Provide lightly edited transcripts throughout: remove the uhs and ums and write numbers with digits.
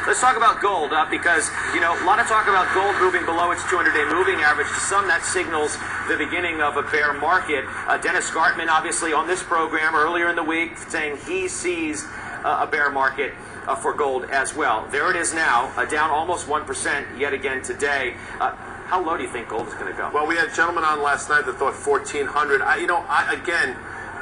Let's talk about gold, because, you know, a lot of talk about gold moving below its 200-day moving average. To some, that signals the beginning of a bear market. Dennis Gartman, obviously, on this program earlier in the week, saying he sees a bear market for gold as well. There it is now, down almost 1% yet again today. How low do you think gold is going to go? Well, we had a gentleman on last night that thought 1,400.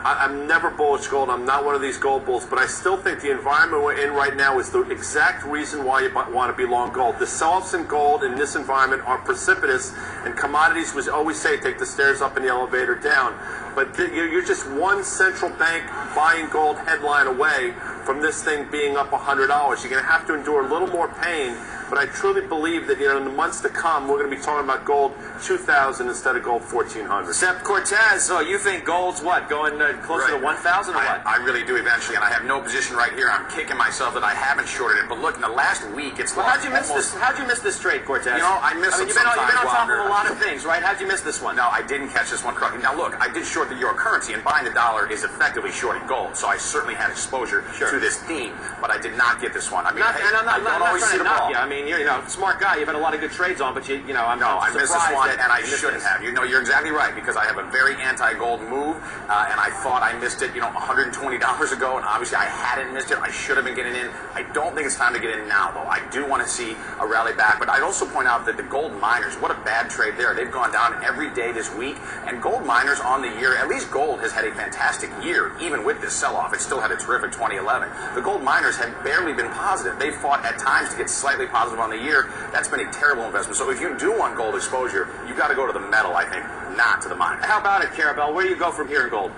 I'm never bullish gold. I'm not one of these gold bulls, but I still think the environment we're in right now is the exact reason why you want to be long gold. The sell-offs in gold in this environment are precipitous, and commodities, we always say, take the stairs up and the elevator down. But you're just one central bank buying gold headline away from this thing being up $100. You're going to have to endure a little more pain, but I truly believe that, you know, in the months to come, we're going to be talking about gold 2,000 instead of gold 1,400. Except Cortez, so you think gold's what, going closer to 1,000 or what? I really do eventually, and I have no position right here. I'm kicking myself that I haven't shorted it. But look, in the last week, it's how'd you miss this? How'd you miss this trade, Cortez? You know, I missed it. You've been on top of a lot of things, right? How'd you miss this one? No, I didn't catch this one correctly. Now look, I did short the euro currency, and buying the dollar is effectively shorting gold. So I certainly had exposure to this theme, but I did not get this one. I mean, I'm not always see the ball. I mean, you're a smart guy. You've had a lot of good trades on, but I missed this one, and I shouldn't have. You know, you're exactly right, because I have a very anti-gold move, and I thought I missed it, $120 ago, and obviously I hadn't missed it. I should have been getting in. I don't think it's time to get in now, though. I do want to see a rally back, but I'd also point out that the gold miners, what a bad trade there. They've gone down every day this week, and gold miners on the year, at least gold has had a fantastic year, even with this sell-off. It still had a terrific 2011. The gold miners have barely been positive. They've fought at times to get slightly positive on the year. That's been a terrible investment. So if you do want gold exposure, you've got to go to the metal, I think, not to the mine. How about it, Carabel? Where do you go from here in gold?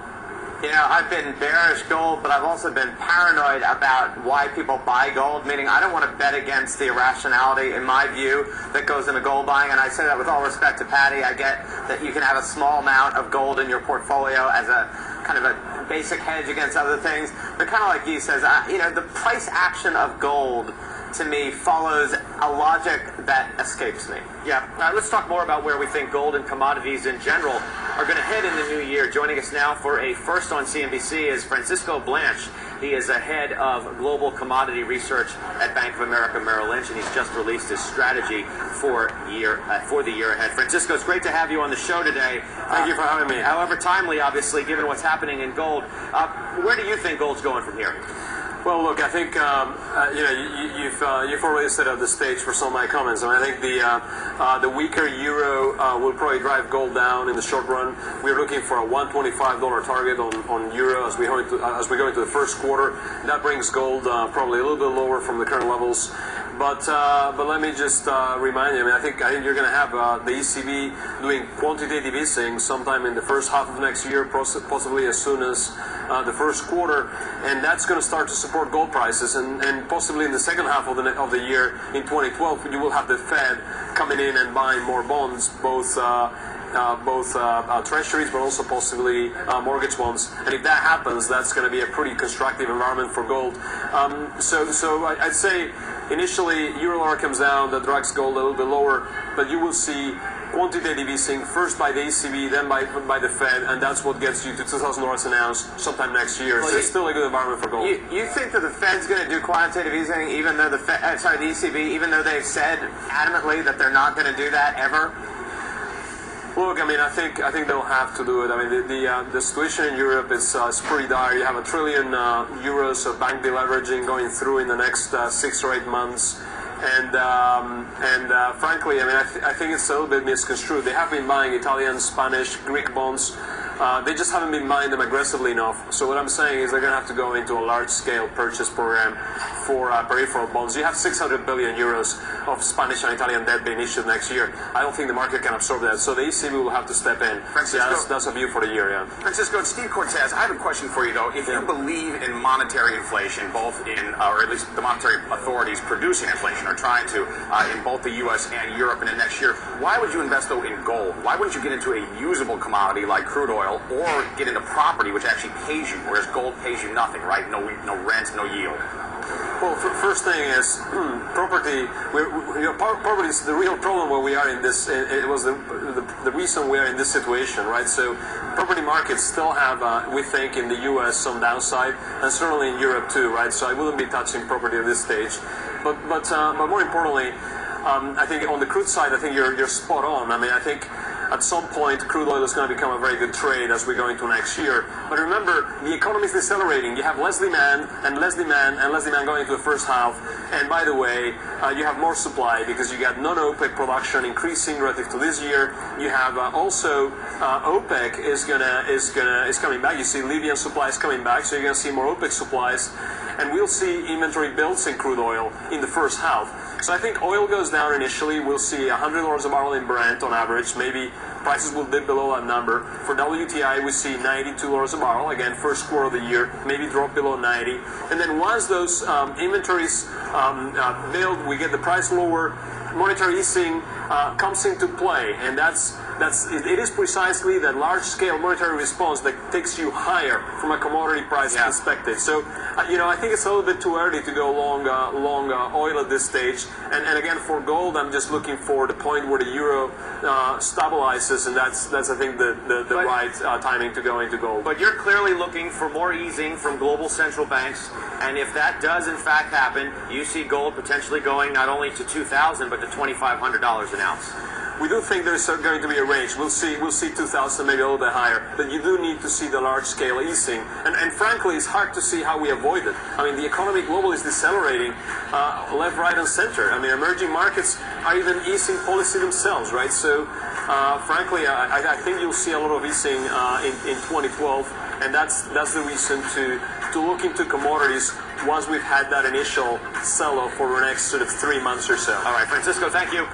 You know, I've been bearish gold, but I've also been paranoid about why people buy gold, meaning I don't want to bet against the irrationality, in my view, that goes into gold buying. And I say that with all respect to Patty. I get that you can have a small amount of gold in your portfolio as a kind of a basic hedge against other things. But kind of like he says, the price action of gold, to me, follows a logic that escapes me. Yeah. Let's talk more about where we think gold and commodities in general are going to head in the new year. Joining us now for a first on CNBC is Francisco Blanch. He is the head of global commodity research at Bank of America Merrill Lynch, and he's just released his strategy for the year ahead. Francisco, it's great to have you on the show today. Thank you for having me. However timely, obviously, given what's happening in gold. Where do you think gold's going from here? Well, look, I think you've already set up the stage for some of my comments. I think the weaker euro will probably drive gold down in the short run. We're looking for a $125 target on euro as we go into the first quarter. That brings gold probably a little bit lower from the current levels. But let me just remind you. I think you're going to have the ECB doing quantitative easing sometime in the first half of next year, possibly as soon as the first quarter, and that's going to start to support gold prices. And possibly in the second half of the year in 2012, you will have the Fed coming in and buying more bonds, both treasuries, but also possibly mortgage bonds. And if that happens, that's going to be a pretty constructive environment for gold. So I'd say initially euro-dollar comes down, that drags gold a little bit lower, but you will see quantitative easing first by the ECB, then by the Fed, and that's what gets you to $2,000 an ounce sometime next year. So it's still a good environment for gold. You think that the Fed's going to do quantitative easing, even though the ECB, even though they've said adamantly that they're not going to do that ever? Look, I think they'll have to do it. The situation in Europe is pretty dire. You have €1 trillion of bank deleveraging going through in the next 6 or 8 months. And frankly, I think it's a little bit misconstrued. They have been buying Italian, Spanish, Greek bonds. They just haven't been buying them aggressively enough. So what I'm saying is they're going to have to go into a large-scale purchase program for peripheral bonds. You have 600 billion euros of Spanish and Italian debt being issued next year. I don't think the market can absorb that. So the ECB will have to step in. Francisco, that's a view for the year, yeah. Francisco, it's Steve Cortez. I have a question for you, though. If you believe in monetary inflation, both in, or at least the monetary authorities producing inflation are trying to, in both the U.S. and Europe in the next year, why would you invest, though, in gold? Why wouldn't you get into a usable commodity like crude oil, or get into property, which actually pays you, whereas gold pays you nothing, right? No rent, no yield. Well, first thing is property. Property is the real problem where we are in this. It was the reason we are in this situation, right? So property markets still have, we think, in the U.S. some downside, and certainly in Europe too, right? So I wouldn't be touching property at this stage. But more importantly, I think on the crude side, I think you're spot on. I mean, I think at some point crude oil is going to become a very good trade as we go into next year. But remember, the economy is decelerating. You have less demand and less demand and less demand going into the first half. And by the way, you have more supply because you got non-OPEC production increasing relative to this year. You have also OPEC is coming back. You see Libyan supplies coming back, so you're going to see more OPEC supplies. And we'll see inventory builds in crude oil in the first half. So I think oil goes down initially. We'll see $100 a barrel in Brent on average. Maybe prices will dip below that number. For WTI, we see $92 a barrel. Again, first quarter of the year, maybe drop below 90. And then once those inventories build, we get the price lower. Monetary easing comes into play, and it is precisely that large-scale monetary response that takes you higher from a commodity price perspective. So, I think it's a little bit too early to go long oil at this stage. And again, for gold, I'm just looking for the point where the euro stabilizes, and that's I think the right timing to go into gold. But you're clearly looking for more easing from global central banks, and if that does in fact happen, you see gold potentially going not only to $2,000 but to $2,500 an ounce. We do think there's going to be a range. We'll see 2,000, maybe a little bit higher. But you do need to see the large-scale easing. And frankly, it's hard to see how we avoid it. I mean, the economy globally is decelerating left, right, and center. I mean, emerging markets are even easing policy themselves, right? So, frankly, I think you'll see a lot of easing in 2012. And that's the reason to look into commodities once we've had that initial sell-off for the next sort of 3 months or so. All right, Francisco, thank you.